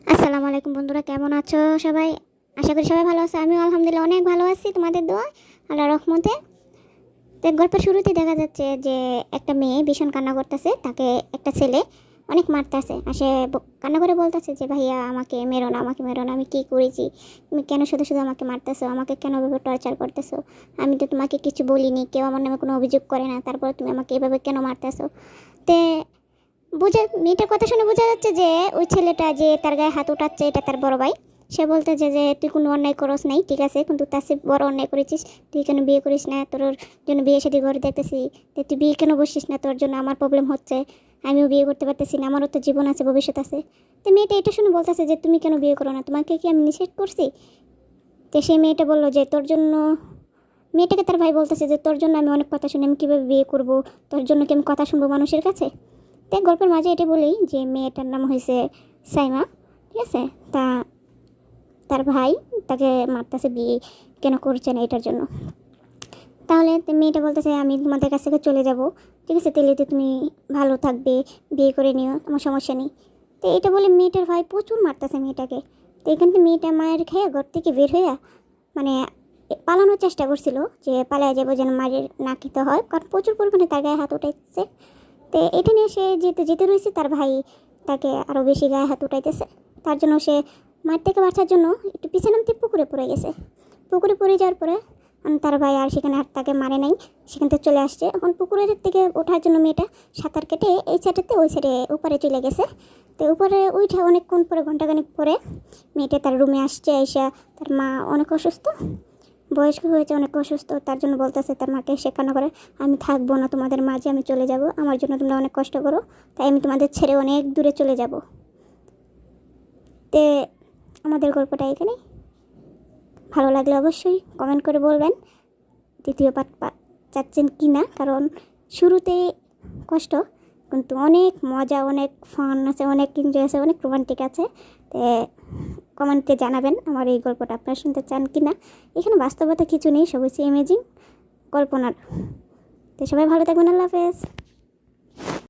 আসসালামু আলাইকুম বন্ধুরা, কেমন আছো সবাই? আশা করি সবাই ভালো আছে। আমিও আলহামদুলিল্লাহ অনেক ভালো আছি, তোমাদের দোয়া আল্লাহর রহমতে। তো গল্পের শুরুতেই দেখা যাচ্ছে যে একটা মেয়ে ভীষণ কান্না করতেছে, তাকে একটা ছেলে অনেক মারতেছে। আর সে কান্না করে বলতেছে যে ভাইয়া আমাকে মেরো না, আমাকে মেরো না, আমি কী করেছি? তুমি কেন শুধু শুধু আমাকে মারতেছো? আমাকে কেন এভাবে টর্চার করতেছো? আমি তো তোমাকে কিছু বলিনি, কেউ আমার নামে কোনো অভিযোগ করে না, তারপর তুমি আমাকে এভাবে কেন মারতেছো? তে মেয়েটার কথা শুনে বোঝা যাচ্ছে যে ওই ছেলেটা যে তার গায়ে হাত উঠাচ্ছে এটা তার বড় ভাই। সে বলতেছে যে তুই কোনো অন্যায় করস নাই, ঠিক আছে, কিন্তু তার চেয়ে বড় অন্যায় করেছিস। তুই কেন বিয়ে করিস না? তোর জন্য বিয়ে শাদী ঘরে দেখতেছি, তুই বিয়ে কেন বসিস না? তোর জন্য আমার প্রবলেম হচ্ছে, আমিও বিয়ে করতে পারতেছি না, আমারও তো জীবন আছে, ভবিষ্যৎ আছে। তো মেয়েটা এটা শুনে বলতেছে যে তুমি কেন বিয়ে করো না? তোমাকে কি আমি নিষেধ করছি? তো সেই মেয়েটা বললো যে তোর জন্য, মেয়েটাকে তার ভাই বলতেছে যে তোর জন্য আমি অনেক কথা শুনি, আমি কীভাবে বিয়ে করব? তোর জন্য কি আমি কথা শুনবো মানুষের কাছে? তাই গল্পের মাঝে এটা বলি যে মেয়েটার নাম হয়েছে সাইমা, ঠিক আছে। তা তার ভাই তাকে মারতেছে বিয়ে কেন করছে না এটার জন্য। তাহলে মেয়েটা বলতেছে আমি তোমাদের কাছ থেকে চলে যাব, ঠিক আছে, তাহলে তো তুমি ভালো থাকবে, বিয়ে করে নিও, আমার সমস্যা নেই। তো এটা বলে মেয়েটার ভাই প্রচুর মারতেছে মেয়েটাকে। তো এখান থেকে মেয়েটা মায়ের খেয়ে ঘর থেকে বের হয়ে মানে পালানোর চেষ্টা করছিল, যে পালায় যাবো যেন মায়ের না খেতে হয়, কারণ প্রচুর পরিমাণে তার গায়ে হাত উঠাইছে। তো এটা নিয়ে সে যেতে যেতে রয়েছে, তার ভাই তাকে আরও বেশি গায়ে হাত উঠাইতেছে। তার জন্য সে মার থেকে বাঁচার জন্য একটু পিছনে নামতে পুকুরে পড়ে গেছে। পুকুরে পড়ে যাওয়ার পরে তার ভাই আর সেখানে আর তাকে মারে নাই, সেখান থেকে চলে আসছে। এখন পুকুরের থেকে ওঠার জন্য মেয়েটা সাঁতার কেটে এই সাইডেতে ওই সাইডে উপরে চলে গেছে। তো উপরে উঠে অনেকক্ষণ পরে, ঘন্টাখানিক পরে মেয়েটা তার রুমে আসছে। এসে তার মা অনেক অসুস্থ, বয়স্ক হয়েছে, অনেক অসুস্থ, তার জন্য বলতেছে তার মাকে, সে কান্না করে আমি থাকবো না তোমাদের মাঝে, আমি চলে যাব, আমার জন্য তোমরা অনেক কষ্ট করো, তাই আমি তোমাদের ছেড়ে অনেক দূরে চলে যাব। তে আমাদের গল্পটা এখানে। ভালো লাগলে অবশ্যই কমেন্ট করে বলবেন দ্বিতীয় পার্ট চাচ্ছেন কি না, কারণ শুরুতে কষ্ট কিন্তু অনেক মজা, অনেক ফান আছে, অনেক এনজয় আছে, অনেক রোমান্টিক আছে। তো কমেন্টে জানাবেন আমার এই গল্পটা আপনারা শুনতে চান কি না। এখানে বাস্তবতা কিছু নেই, সব হচ্ছে ইমেজিং, কল্পনার। তো সবাই ভালো থাকবেন, আল্লাহ হাফেজ।